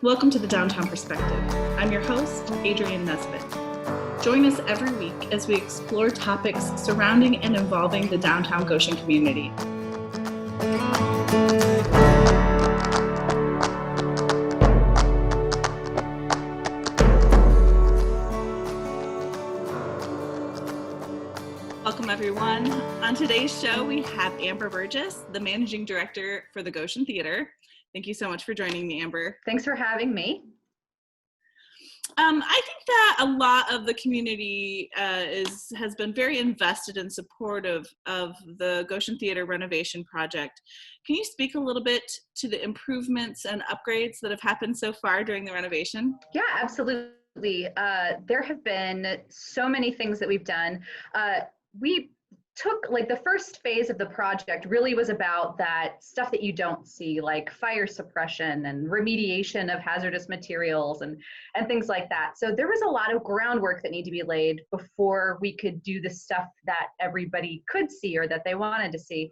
Welcome to the Downtown Perspective. I'm your host, Adrienne Nesbitt. Join us every week as we explore topics surrounding and involving the downtown Goshen community. Welcome, everyone. On today's show, we have Amber Burgess, the Managing Director for the Goshen Theater. Thank you so much for joining me, Amber. Thanks for having me. I think that a lot of the community has been very invested and supportive of the Goshen Theater renovation project. Can you speak a little bit to the improvements and upgrades that have happened so far during the renovation? Yeah, absolutely. There have been so many things that we've done. We took, like, the first phase of the project really was about that stuff that you don't see, like fire suppression and remediation of hazardous materials and things like that. So there was a lot of groundwork that needed to be laid before we could do the stuff that everybody could see or that they wanted to see.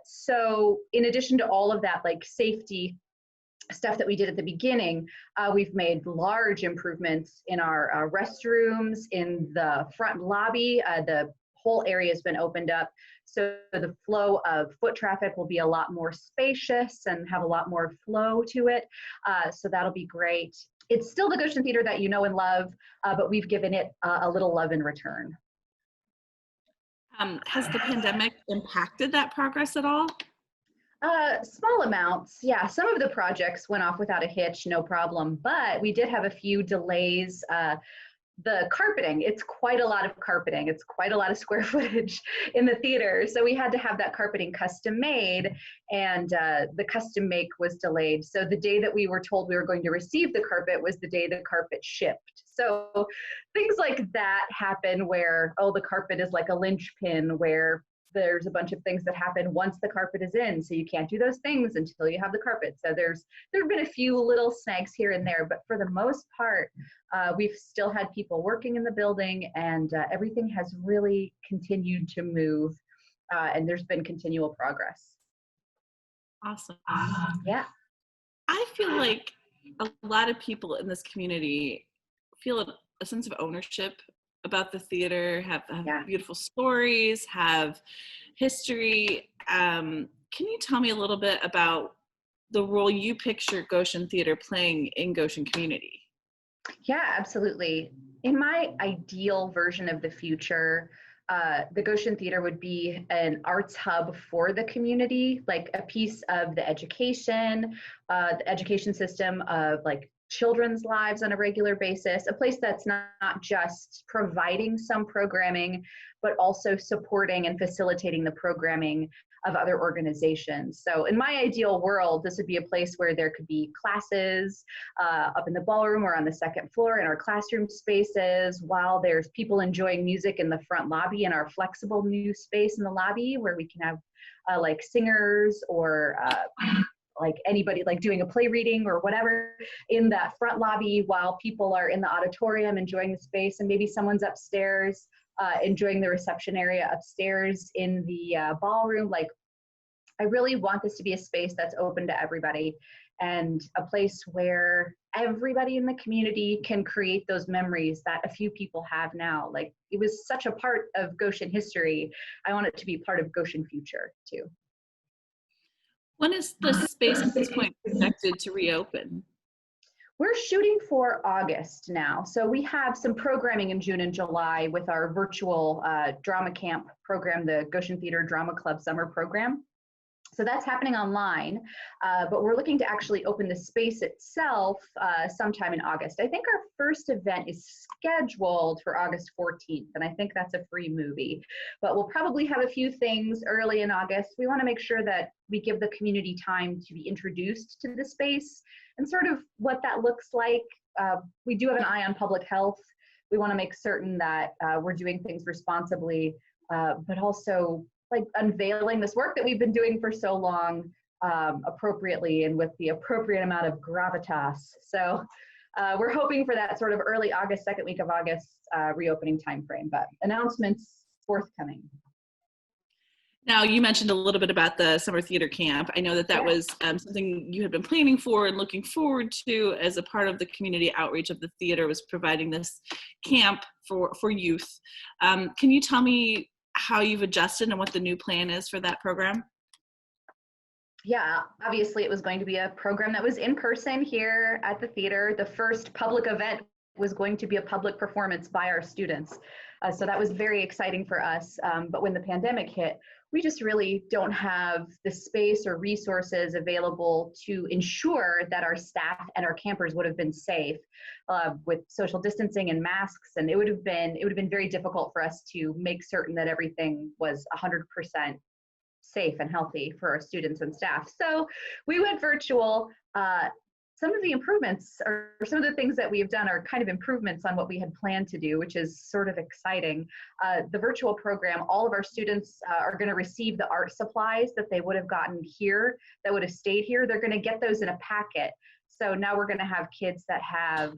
So in addition to all of that, like, safety stuff that we did at the beginning, we've made large improvements in our restrooms, in the front lobby. The whole area has been opened up, so the flow of foot traffic will be a lot more spacious and have a lot more flow to it. So that'll be great. It's still the Goshen Theater that you know and love, but we've given it a little love in return. Has the pandemic impacted that progress at all? Small amounts, yeah. Some of the projects went off without a hitch, no problem, but we did have a few delays. The carpeting, it's quite a lot of carpeting. It's quite a lot of square footage in the theater. So we had to have that carpeting custom made, and the custom make was delayed. So the day that we were told we were going to receive the carpet was the day the carpet shipped. So things like that happen where, oh, the carpet is like a linchpin, where there's a bunch of things that happen once the carpet is in, so you can't do those things until you have the carpet. So there have been a few little snags here and there, but for the most part, we've still had people working in the building, and everything has really continued to move, and there's been continual progress. Awesome. Yeah. I feel like a lot of people in this community feel a sense of ownership about the theater, have Yeah. beautiful stories, have history. Can you tell me a little bit about the role you picture Goshen Theater playing in Goshen community? Yeah, absolutely. In my ideal version of the future, the Goshen Theater would be an arts hub for the community, like a piece of the education system of, like, children's lives on a regular basis, a place that's not just providing some programming, but also supporting and facilitating the programming of other organizations. So in my ideal world, this would be a place where there could be classes up in the ballroom or on the second floor in our classroom spaces, while there's people enjoying music in the front lobby in our flexible new space in the lobby, where we can have like singers or like anybody, like doing a play reading or whatever in that front lobby, while people are in the auditorium enjoying the space, and maybe someone's upstairs enjoying the reception area upstairs in the ballroom. Like, I really want this to be a space that's open to everybody, and a place where everybody in the community can create those memories that a few people have now. Like, it was such a part of Goshen history. I want it to be part of Goshen future too. When is the space at this point expected to reopen? We're shooting for August now. So we have some programming in June and July with our virtual drama camp program, the Goshen Theater Drama Club Summer Program. So that's happening online, but we're looking to actually open the space itself sometime in August. I think our first event is scheduled for August 14th, and I think that's a free movie. But we'll probably have a few things early in August. We want to make sure that we give the community time to be introduced to the space and sort of what that looks like. We do have an eye on public health. We want to make certain that we're doing things responsibly, but also, like, unveiling this work that we've been doing for so long appropriately and with the appropriate amount of gravitas. So we're hoping for that sort of early August, second week of August reopening timeframe, but announcements forthcoming. Now, you mentioned a little bit about the summer theater camp. I know that that was something you had been planning for and looking forward to as a part of the community outreach of the theater, was providing this camp for youth. Can you tell me how you've adjusted and what the new plan is for that program? Yeah, obviously it was going to be a program that was in person here at the theater. The first public event was going to be a public performance by our students. So that was very exciting for us. But when the pandemic hit, we just really don't have the space or resources available to ensure that our staff and our campers would have been safe with social distancing and masks. And it would have been very difficult for us to make certain that everything was 100% safe and healthy for our students and staff. So we went virtual. Some of the improvements, or some of the things that we've done, are kind of improvements on what we had planned to do, which is sort of exciting. The virtual program, all of our students are going to receive the art supplies that they would have gotten here, that would have stayed here. They're going to get those in a packet. So now we're going to have kids that have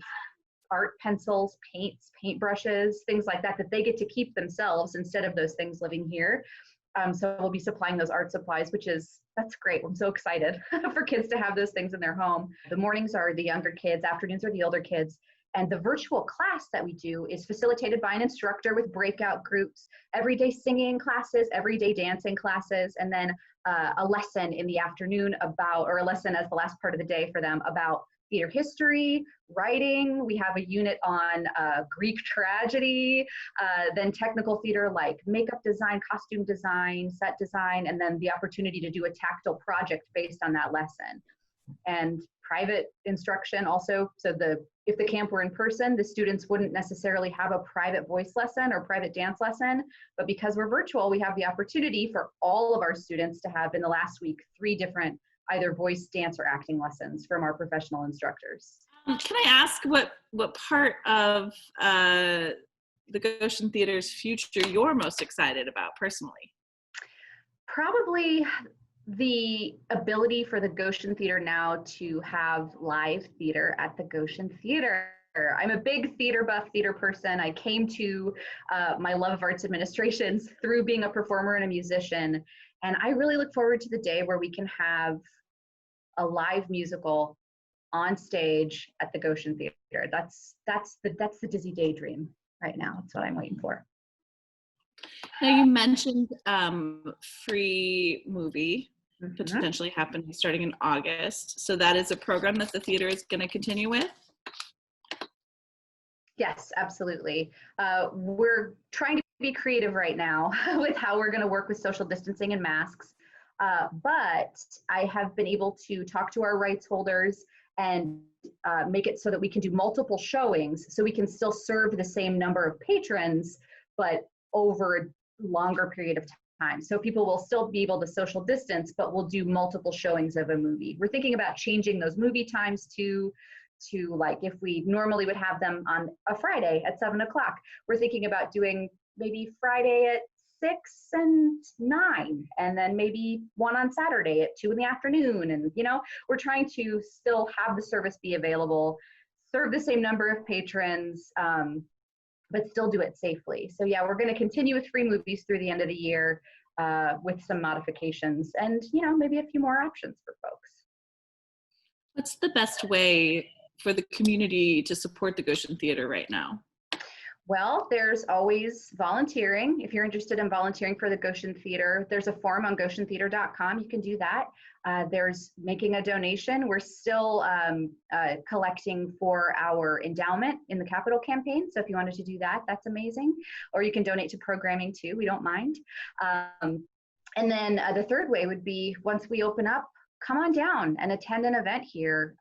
art pencils, paints, paintbrushes, things like that, that they get to keep themselves instead of those things living here. So we'll be supplying those art supplies, that's great. I'm so excited for kids to have those things in their home. The mornings are the younger kids, afternoons are the older kids. And the virtual class that we do is facilitated by an instructor with breakout groups, everyday singing classes, everyday dancing classes, and then a lesson in the afternoon or a lesson as the last part of the day for them about theater history, writing. We have a unit on Greek tragedy, then technical theater like makeup design, costume design, set design, and then the opportunity to do a tactile project based on that lesson. And private instruction also, so if the camp were in person, the students wouldn't necessarily have a private voice lesson or private dance lesson, but because we're virtual, we have the opportunity for all of our students to have, in the last week, 3 different either voice, dance, or acting lessons from our professional instructors. Can I ask what part of the Goshen Theater's future you're most excited about personally? Probably the ability for the Goshen Theater now to have live theater at the Goshen Theater. I'm a big theater buff, theater person. I came to my love of arts administrations through being a performer and a musician. And I really look forward to the day where we can have a live musical on stage at the Goshen Theater. That's the dizzy daydream right now. That's what I'm waiting for. Now, you mentioned free movie potentially happening starting in August. So that is a program that the theater is going to continue with? Yes, absolutely. We're trying to be creative right now with how we're going to work with social distancing and masks. But I have been able to talk to our rights holders and make it so that we can do multiple showings, so we can still serve the same number of patrons, but over a longer period of time. So people will still be able to social distance, but we'll do multiple showings of a movie. We're thinking about changing those movie times to like, if we normally would have them on a Friday at 7 o'clock, we're thinking about doing maybe Friday at 6 and 9, and then maybe one on Saturday at 2 in the afternoon. And, we're trying to still have the service be available, serve the same number of patrons, but still do it safely. So yeah, we're going to continue with free movies through the end of the year with some modifications and, maybe a few more options for folks. What's the best way for the community to support the Goshen Theater right now? Well, there's always volunteering. If you're interested in volunteering for the Goshen Theater, there's a form on goshentheater.com. You can do that. There's making a donation. We're still collecting for our endowment in the capital campaign. So if you wanted to do that, that's amazing. Or you can donate to programming too. We don't mind. And then the third way would be, once we open up, come on down and attend an event here.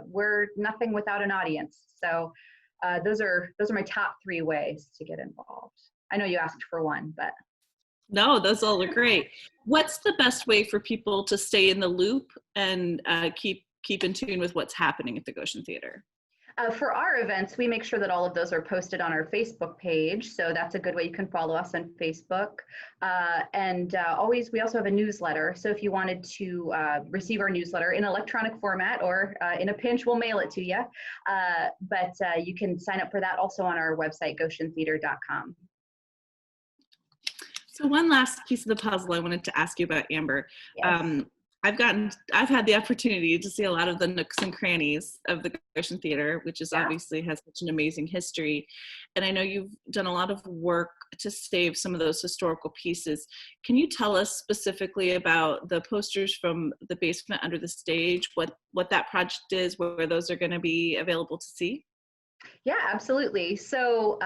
We're nothing without an audience. So those are my top 3 ways to get involved. I know you asked for one, but. No, those all are great. What's the best way for people to stay in the loop and keep in tune with what's happening at the Goshen Theater? For our events, we make sure that all of those are posted on our Facebook page. So that's a good way you can follow us on Facebook. We also have a newsletter. So if you wanted to receive our newsletter in electronic format, or in a pinch, we'll mail it to you. But you can sign up for that also on our website, goshentheater.com. So one last piece of the puzzle I wanted to ask you about, Amber. Yes. Um, I've had the opportunity to see a lot of the nooks and crannies of the Goshen Theater, which is Yeah. obviously has such an amazing history. And I know you've done a lot of work to save some of those historical pieces. Can you tell us specifically about the posters from the basement under the stage, what that project is, where those are going to be available to see? Yeah, absolutely. So,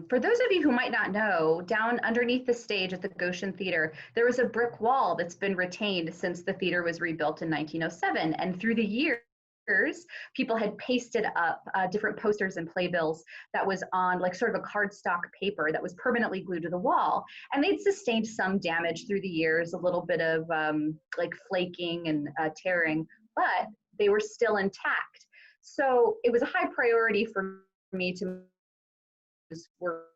for those of you who might not know, down underneath the stage at the Goshen Theater, there was a brick wall that's been retained since the theater was rebuilt in 1907. And through the years, people had pasted up different posters and playbills that was on like sort of a cardstock paper that was permanently glued to the wall. And they'd sustained some damage through the years, a little bit of like flaking and tearing, but they were still intact. So it was a high priority for me to work,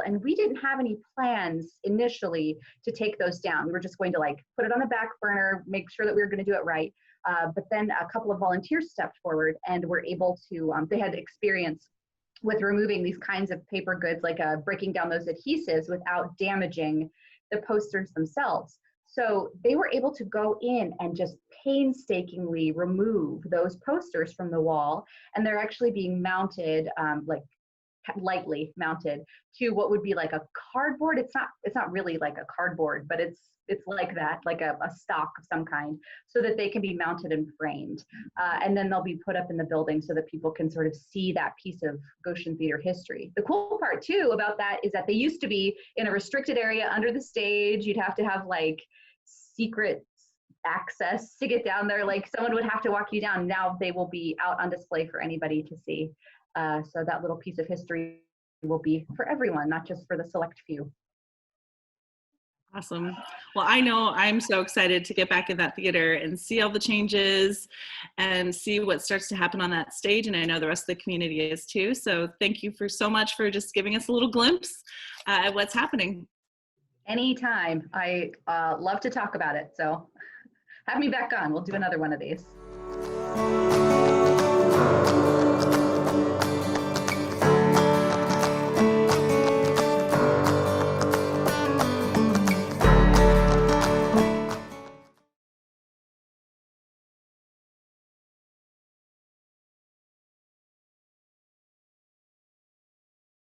and we didn't have any plans initially to take those down. We were just going to like put it on the back burner, make sure that we were going to do it right. But then a couple of volunteers stepped forward and were able to, they had experience with removing these kinds of paper goods, like breaking down those adhesives without damaging the posters themselves. So they were able to go in and just painstakingly remove those posters from the wall. And they're actually being mounted, like lightly mounted to what would be like a cardboard. It's not really like a cardboard, but it's like that, like a stock of some kind, so that they can be mounted and framed. And then they'll be put up in the building so that people can sort of see that piece of Goshen Theater history. The cool part too about that is that they used to be in a restricted area under the stage. You'd have to have like secret access to get down there. Like someone would have to walk you down. Now they will be out on display for anybody to see. So that little piece of history will be for everyone, not just for the select few. Awesome. Well, I know I'm so excited to get back in that theater and see all the changes and see what starts to happen on that stage. And I know the rest of the community is too. So thank you for so much for just giving us a little glimpse at what's happening. Anytime. I love to talk about it. So have me back on. We'll do another one of these.